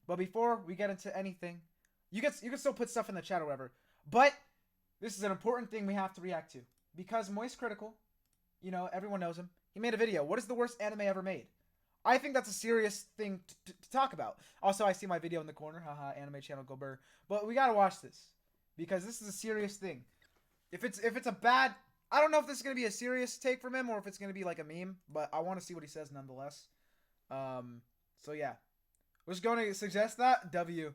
But before we get into anything, you can still put stuff in the chat or whatever. But this is an important thing we have to react to because Moist Critical, you know, everyone knows him. He made a video. What is the worst anime ever made? I think that's a serious thing to talk about. Also, I see my video in the corner. Haha, anime channel go burr. But we gotta watch this because this is a serious thing. If it's a bad, I don't know if this is gonna be a serious take from him or if it's gonna be like a meme. But I want to see what he says nonetheless. So yeah, we're just going to suggest that W.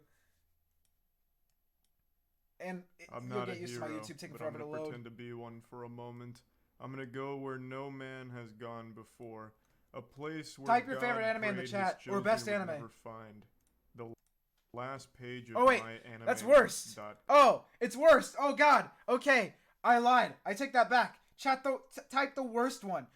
And I'm you'll not get a used hero, to my YouTube taking but forever I'm to gonna load. pretend to be one for a moment. I'm gonna go where no man has gone before. A place where Type your God favorite anime in the prayed chat his or best children would anime. never find. The last page of Oh wait, my anime. that's worst. Oh, it's worst. Oh god. Okay, I lied. I take that back. Chat type the worst one.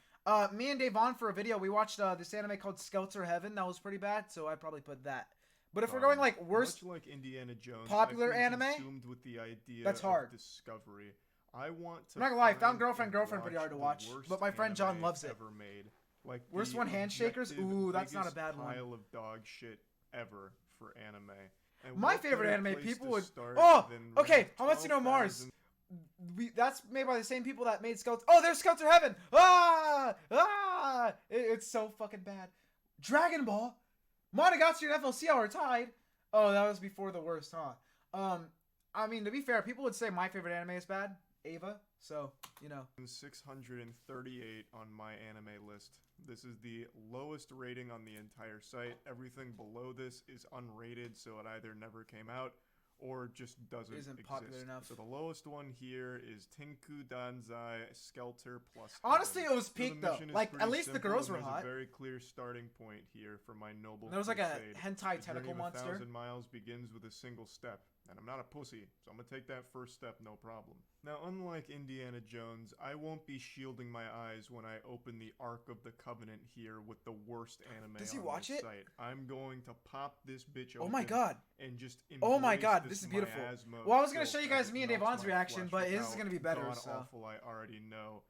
Me and Devon for a video we watched this anime called Skelter Heaven. That was pretty bad, so I probably put that. But if we're going like worst, much like Indiana Jones, popular I've been anime, consumed with the idea that's hard. of discovery. I want to. I'm not gonna lie, find Found and Girlfriend pretty hard to watch, the worst but my friend John anime loves it. Ever made. Like Worst the one, Handshakers. objective Ooh, that's not a biggest bad one. pile of dog shit ever for anime. And My what favorite better anime, place people to would. start Oh, than okay. rank How much you know Mars? 12,000? That's made by the same people that made Skelter. Oh, there's Skelter Heaven. It's so fucking bad. Dragon Ball, Monogatari, and FLC are tied. Oh, that was before the worst, huh? I mean, to be fair, people would say my favorite anime is bad, Ava. So, you know. 638 on my anime list. This is the lowest rating on the entire site. Everything below this is unrated, so it either never came out or just doesn't Isn't exist. popular enough. So the lowest one here is Tinku Danzai Skelter plus. Honestly, Heaven. it was peak though. Like at least the girls were hot. There's a very clear starting point here for my noble. There was like a crusade. hentai The tentacle journey of monster. 1,000 miles begins with a single step. And I'm not a pussy, so I'm gonna take that first step, no problem. Now, unlike Indiana Jones, I won't be shielding my eyes when I open the Ark of the Covenant here with the worst anime Does he on watch this it? site. I'm going to pop this bitch open. Oh my god. And just Oh my embrace god, this is beautiful. Well, I was gonna show you guys me and Devon's reaction, but his is gonna be better. So awful, I already know.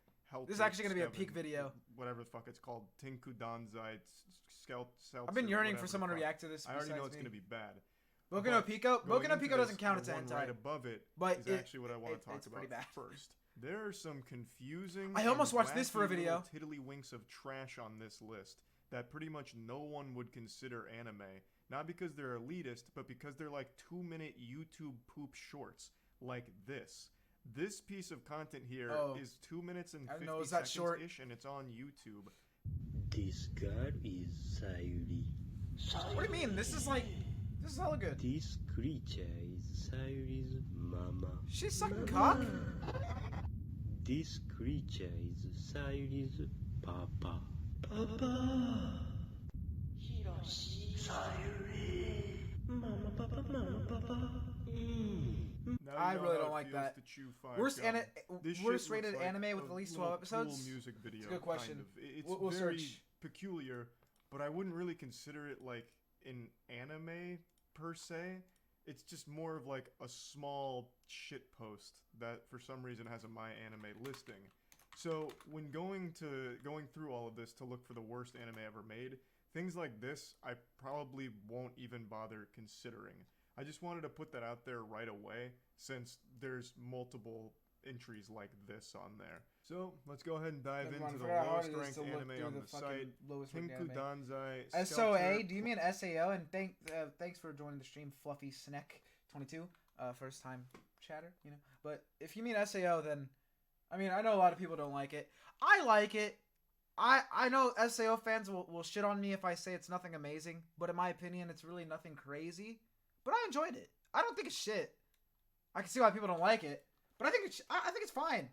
this is actually gonna be a peak video. Whatever the fuck it's called, Tinku Danzai, I've been yearning for someone to react to this. I already know it's me. gonna be bad. Boku no Pico. Boku no Pico doesn't count as a hentai. Right above it, but is actually what I want to talk it's about bad. first. There are some confusing. I almost and watched this for a wacky video. little tiddlywinks of trash on this list that pretty much no one would consider anime. Not because they're elitist, but because they're like 2-minute YouTube poop shorts, like this. This piece of content here is 2 minutes and 50 seconds-ish, and it's on YouTube. This girl is Sayuri. What do you mean? This is hella good. This creature is Sayuri's mama. She's sucking cock? This creature is Sayuri's papa. Papa! Hiroshi. Sayuri. Mama, papa, mama, papa. I really don't like that. Worst rated like anime with at least 12 episodes? Cool music video, It's a good question. Kind of. It's We'll very search. peculiar, but I wouldn't really consider it like an anime per se. It's just more of like a small shit post that for some reason has a My Anime listing. So when going through all of this to look for the worst anime ever made, things like this I probably won't even bother considering. I just wanted to put that out there right away since there's multiple entries like this on there. So let's go ahead and dive into the lowest ranked anime on the site. Tinku Danzai. SOA? Do you mean SAO? And thanks for joining the stream, Fluffy Snack 22, first time chatter, you know. But if you mean SAO, then I mean I know a lot of people don't like it. I like it. I know SAO fans will shit on me if I say it's nothing amazing, but in my opinion, it's really nothing crazy. But I enjoyed it. I don't think it's shit. I can see why people don't like it, but I think it's fine.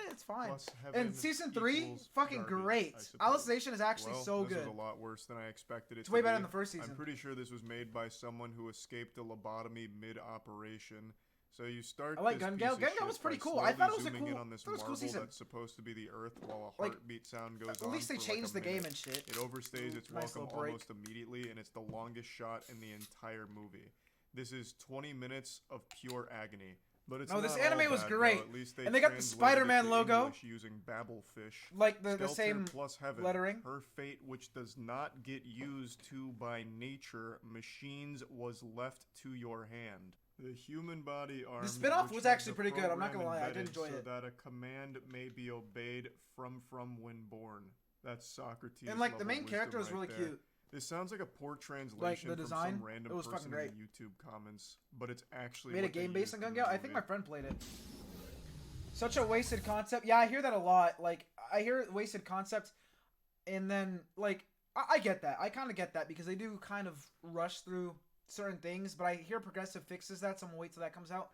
It's fine. And season 3, fucking great. Alicization is actually so good. This is a lot worse than I expected it to be. It's way better than the first season. I'm pretty sure this was made by someone who escaped a lobotomy mid-operation. So you start. I like Gun Gale. Gun Gale was pretty cool. I thought it was a cool season. That's supposed to be the Earth while a heartbeat sound goes on. At least they changed the game and shit. It overstays its welcome almost immediately, and it's the longest shot in the entire movie. This is 20 minutes of pure agony. But it's No, not this all anime was bad, though. great. At least they And they got the translated Spider-Man it to logo. English using Babelfish. Like the Skelter same plus heaven, lettering. her fate which does not get used to by nature, machines was left to your hand. The human body arm. spin-off was actually pretty good, I'm not gonna lie, I did enjoy so it. that a command may be obeyed from when born. That's Socrates. And like the level main wisdom character was right really there. cute. This sounds like a poor translation the design, from some random it was person fucking great. in the YouTube comments, but it's actually Made a what they game based on used Gun in Gale. the I think movie. my friend played it. Such a wasted concept. Yeah, I hear that a lot. Like I hear wasted concept, and then like I get that. I kind of get that because they do kind of rush through certain things. But I hear Progressive fixes that, so I'm gonna wait till that comes out.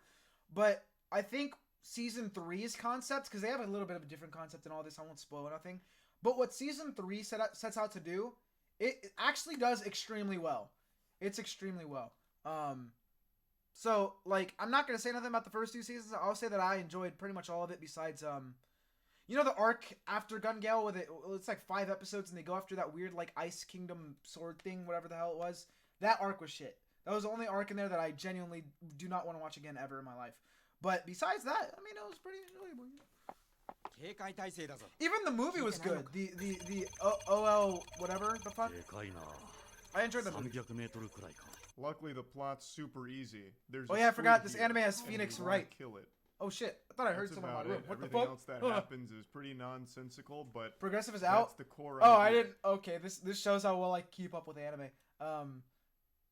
But I think season 3's concept, because they have a little bit of a different concept in all this. I won't spoil nothing. But what season 3 sets out to do, it actually does extremely well. It's extremely well. So like I'm not gonna say nothing about the first 2 seasons. I'll say that I enjoyed pretty much all of it. Besides you know the arc after Gun Gale with it's like 5 episodes and they go after that weird like Ice Kingdom sword thing, whatever the hell it was. That arc was shit. That was the only arc in there that I genuinely do not want to watch again ever in my life. But besides that, I mean, it was pretty enjoyable. Even the movie was good. The OL whatever the fuck. I enjoyed the movie. Luckily, the plot's super easy. There's Oh a yeah, I forgot squid this here, anime has and Phoenix we wanna Wright. Kill it. Oh shit! I thought I heard That's someone in about my room. it. What the Everything fuck? else that happens is pretty nonsensical, but Progressive is that's out. the core Oh, idea. I didn't. Okay, this shows how well I keep up with anime.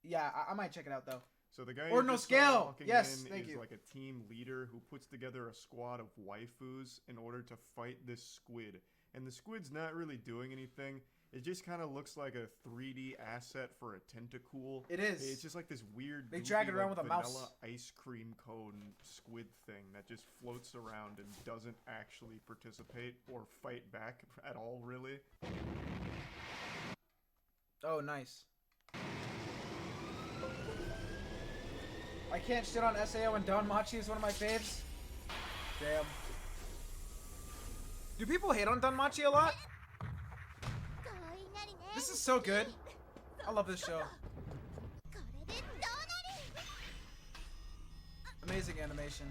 Yeah, I might check it out though. So the guy Or you no just saw scale. walking Yes, in thank is you. like a team leader who puts together a squad of waifus in order to fight this squid. And the squid's not really doing anything. It just kind of looks like a 3D asset for a tentacool. It is. It's just like this weird. They goofy, drag it around like, with a vanilla mouse. ice cream cone squid thing that just floats around and doesn't actually participate or fight back at all, really. Oh, nice. I can't shit on SAO and Danmachi is one of my faves. Damn. Do people hate on Danmachi a lot? This is so good. I love this show. Amazing animation.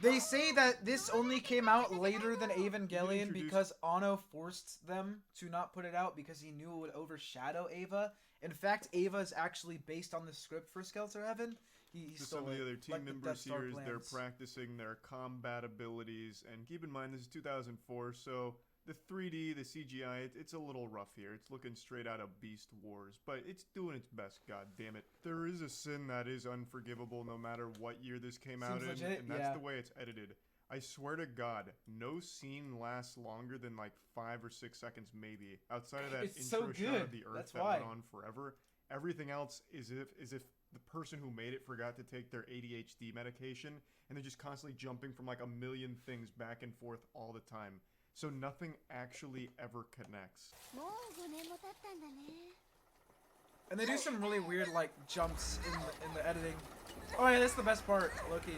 They say that this only came out later than Evangelion because Anno forced them to not put it out because he knew it would overshadow Eva. In fact, Eva is actually based on the script for Skelter Heaven. He So stole some of the it, other team like the members Death Star here, they're plans. practicing their combat abilities, and keep in mind this is 2004, so the 3D, the CGI, it's a little rough here. It's looking straight out of Beast Wars, but it's doing its best, god damn it. There is a sin that is unforgivable no matter what year this came out in, legit, and that's yeah. the way it's edited. I swear to God, no scene lasts longer than like 5 or 6 seconds maybe. Outside of that It's so intro shot good. of the Earth That's that why. went on forever, everything else is if the person who made it forgot to take their ADHD medication, and they're just constantly jumping from like a million things back and forth all the time. So nothing actually ever connects. And they do some really weird like jumps in the editing. Oh yeah, that's the best part, low-key.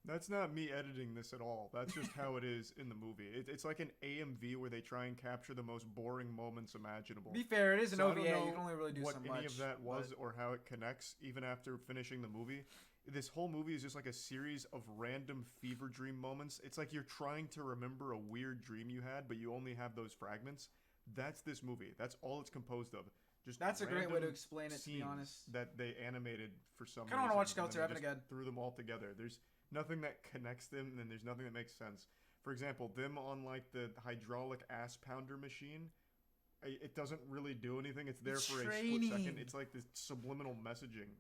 That's not me editing this at all. That's just how it is in the movie. It's like an AMV where they try and capture the most boring moments imaginable. Be fair, it is an So I OVA. don't know You can only really do what so any much. of that was but- or how it connects even after finishing the movie. This whole movie is just like a series of random fever dream moments. It's like you're trying to remember a weird dream you had, but you only have those fragments. That's this movie. That's all it's composed of. Just That's a great way to random explain it, to be scenes honest. that they animated for some Kinda wanna watch reason, and Skelter then Heaven they just again. threw them all together. There's nothing that connects them, and then there's nothing that makes sense. For example, them on like the hydraulic ass pounder machine, it doesn't really do anything. It's there It's for a split training. second. It's like this subliminal messaging.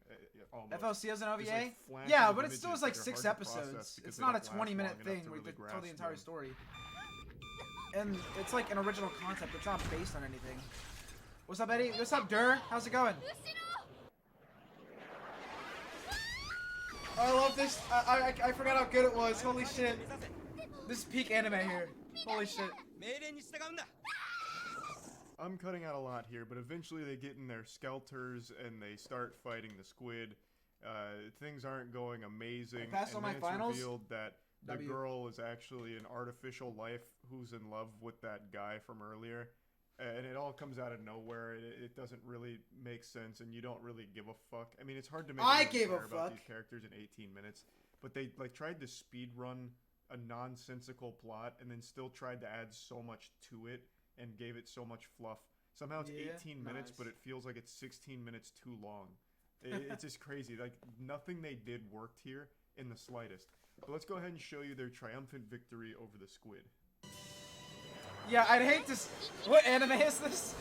Almost. FLC as an Just, OVA? like, flashes Yeah, of but it still images is like that are 6 hard to process episodes. because It's they not a don't last 20-minute long enough thing to where you really tell the grasp entire them. story. And it's like an original concept. It's not based on anything. What's up, Eddie? What's up, Dur? How's it going? I love this. I forgot how good it was. Holy shit. This is peak anime here. Holy shit. I'm cutting out a lot here, but eventually they get in their skelters and they start fighting the squid. Things aren't going amazing. I passed and all my then finals. It's revealed that the W. girl is actually an artificial life who's in love with that guy from earlier. and it all comes out of nowhere. It doesn't really make sense, and you don't really give a fuck. I mean, it's hard to make I anyone gave a care about fuck. these characters in 18 minutes, but they like tried to speed run a nonsensical plot and then still tried to add so much to it and gave it so much fluff. Somehow it's Yeah, 18 minutes, nice. but it feels like it's 16 minutes too long. It's just crazy. Like, nothing they did worked here in the slightest. But let's go ahead and show you their triumphant victory over the squid. Yeah, I'd hate to. What anime is this?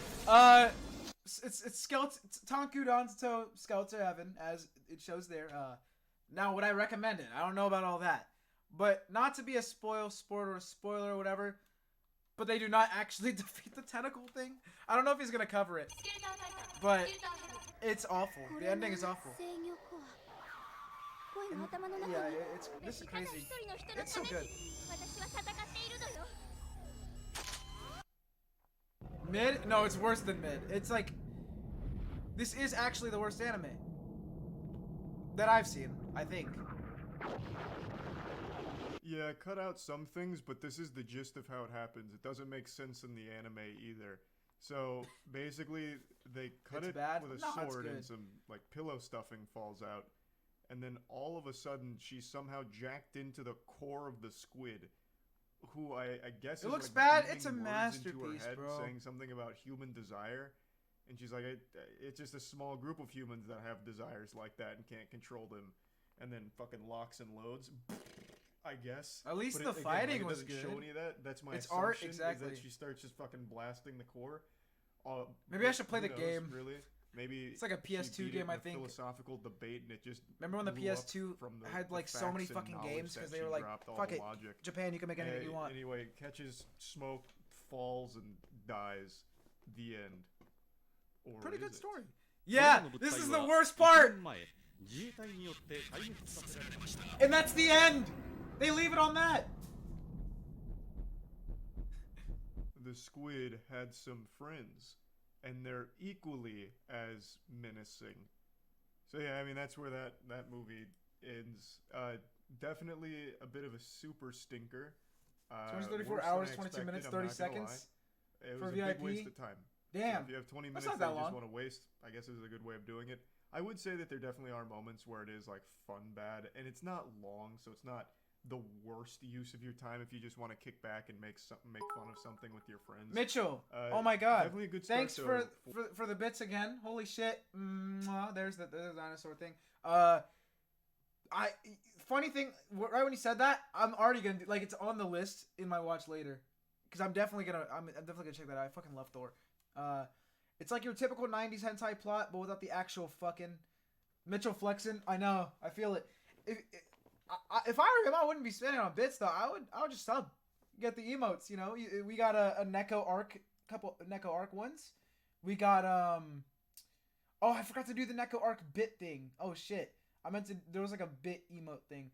It's Skeleton Tanku Danto Skeleton Heaven, as it shows there. Now would I recommend it? I don't know about all that, but not to be a sport or a spoiler or whatever. But they do not actually defeat the tentacle thing. I don't know if he's gonna cover it, but it's awful. The ending is awful. And, yeah, this is crazy. It's so good. Mid? No, it's worse than mid. It's like, this is actually the worst anime that I've seen, I think. Yeah, cut out some things, but this is the gist of how it happens. It doesn't make sense in the anime either. So basically, they cut It's it bad? with a No, it's sword and good. some like pillow stuffing falls out, and then all of a sudden she's somehow jacked into the core of the squid, who I guess It is, looks like, bad. beaming It's a words into her masterpiece, head, bro. saying something about human desire, and she's like, it's just a small group of humans that have desires like that and can't control them, and then fucking locks and loads. I guess. At least But the again, fighting it was doesn't show good. any of that. That's my It's assumption. art, Is exactly. that she starts just fucking blasting the core. Maybe I but should play who the knows, game. Really? Maybe It's like a she PS2 beat it game, in I a think. Philosophical debate, and it just Remember when the blew up PS2 from the had like so many facts and fucking knowledge games that because they she were like, dropped all fuck the it, logic. Japan, you can make anything you want. Anyway, catches smoke, falls, and dies. The end. Or Pretty is good it? story. Yeah, this is the worst part, and that's the end. They leave it on that. The squid had some friends, and they're equally as menacing. So yeah, I mean, that's where that movie ends. Definitely a bit of a super stinker. 234 worse than hours, I 22 expected, minutes, I'm 30 not gonna seconds lie. It for was a big VIP. waste of time. So Damn. if you have 20 That's minutes not that that you long. just want to waste, I guess this is a good way of doing it. I would say that there definitely are moments where it is like fun bad, and it's not long, so it's not the worst use of your time if you just want to kick back and make fun of something with your friends. Mitchell, oh my god. Definitely a good start. Thanks for the bits again. Holy shit. There's the dinosaur thing. Funny thing, right when you said that, I'm already gonna do, like, it's on the list in my watch later, because I'm definitely gonna check that out. I fucking love Thor. It's like your typical 90s hentai plot, but without the actual fucking Mitchell flexing. I know, I feel it. If I were him, I wouldn't be spending on bits though. I would just sub, get the emotes. You know, we got a Neko arc, couple Neko arc ones. We got oh, I forgot to do the Neko arc bit thing. Oh shit, I meant to. There was like a bit emote thing.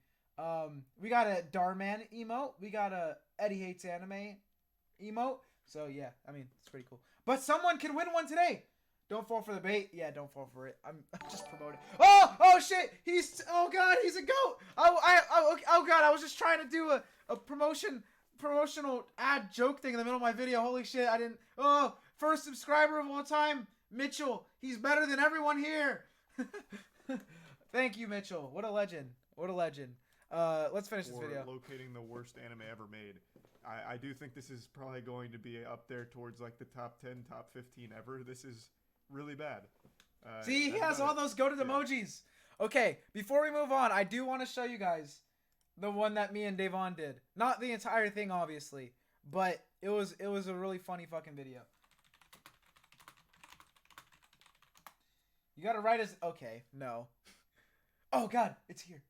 We got a Darman emote. We got a Eddie Hates Anime emote. So yeah, I mean, it's pretty cool. But someone can win one today. Don't fall for the bait. Yeah, don't fall for it. I'm just promoting. Oh shit! Oh god, he's a goat. Oh god, I was just trying to do a promotional ad joke thing in the middle of my video. Holy shit, I didn't. Oh, first subscriber of all time, Mitchell. He's better than everyone here. Thank you, Mitchell. What a legend. What a legend. Let's finish this video. Locating the worst anime ever made. I do think this is probably going to be up there towards like the top 10, top 15 ever. This is really bad. See, he has all those goated emojis. Okay, before we move on, I do want to show you guys the one that me and Davon did. Not the entire thing, obviously, but it was a really funny fucking video. You gotta write as... Okay, no. Oh, God, it's here.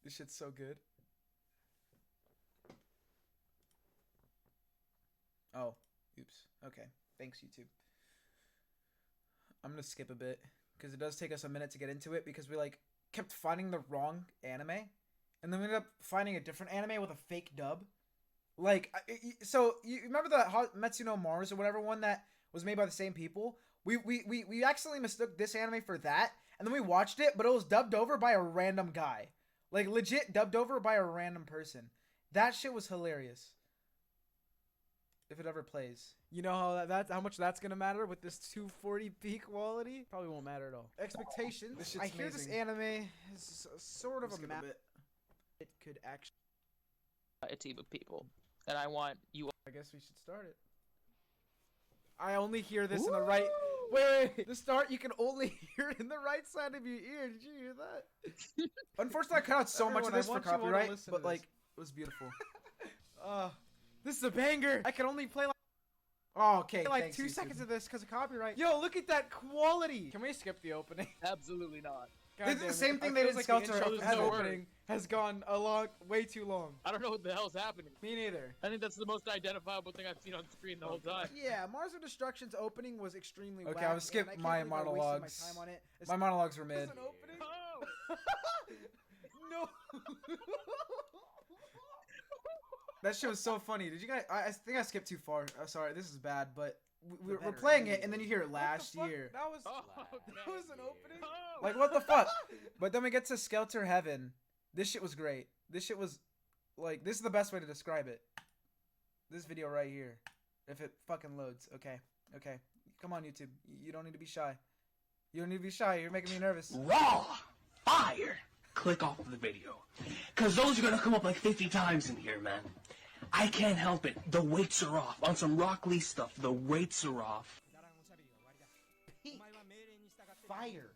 This shit's so good. Oh, oops. Okay, thanks, YouTube. I'm gonna skip a bit because it does take us a minute to get into it because we like kept finding the wrong anime, and then we ended up finding a different anime with a fake dub. Like, so you remember the Metsu no Mars or whatever one that was made by the same people? We accidentally mistook this anime for that, and then we watched it, but it was dubbed over by a random guy, like legit dubbed over by a random person. That shit was hilarious. if it ever plays. You know how that's how much that's gonna matter with this 240p quality? Probably won't matter at all. Expectations. This shit's I hear this amazing. anime is sort of a Skip a map. bit. It could actually. A team of people, and I want you. I guess we should start it. I only hear this in the right. Wait. The start you can only hear it in the right side of your ear. Did you hear that? Unfortunately, I cut out so much of Everyone, I this for want you all to copyright, listen to but this. like it was beautiful. This is a banger. I can only play like. Oh, okay. Like Thanks, 2 YouTube. seconds of this because of copyright. Yo, look at that quality. Can we skip the opening? Absolutely not. God This is damn the it. same thing I they feel did in like Skeletor the intro There's as no opening has gone way too long. I don't know what the hell's happening. Me neither. I think that's the most identifiable thing I've seen on screen the whole time. Yeah, Mars of Destruction's opening was extremely Okay, whack, I'll skip and I can't my believe I wasted monologues. My time on it. My monologues were This mid. is an opening? Oh! No. That shit was so funny. Did you guys? I think I skipped too far. Sorry, this is bad, but we're playing it, and then you hear it last year. That was Oh, that was an opening. Oh! Like what the fuck? But then we get to Skeletor Heaven. This shit was great. This shit was like this is the best way to describe it. This video right here. If it fucking loads. Okay. Okay. Come on, YouTube. You don't need to be shy. You don't need to be shy. You're making me nervous. Raw fire. Click off of the video, cause those are gonna come up like 50 times in here, man. I can't help it. The weights are off on some Rock Lee stuff. The weights are off. Fire.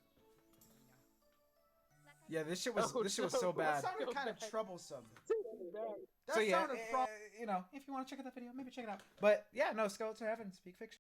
Yeah, this shit was Oh, so no. bad. That sounded kind of troublesome. That So yeah, sounded you know, if you want to check out that video, maybe check it out. But yeah, no, Skeletor Heaven, speak fiction.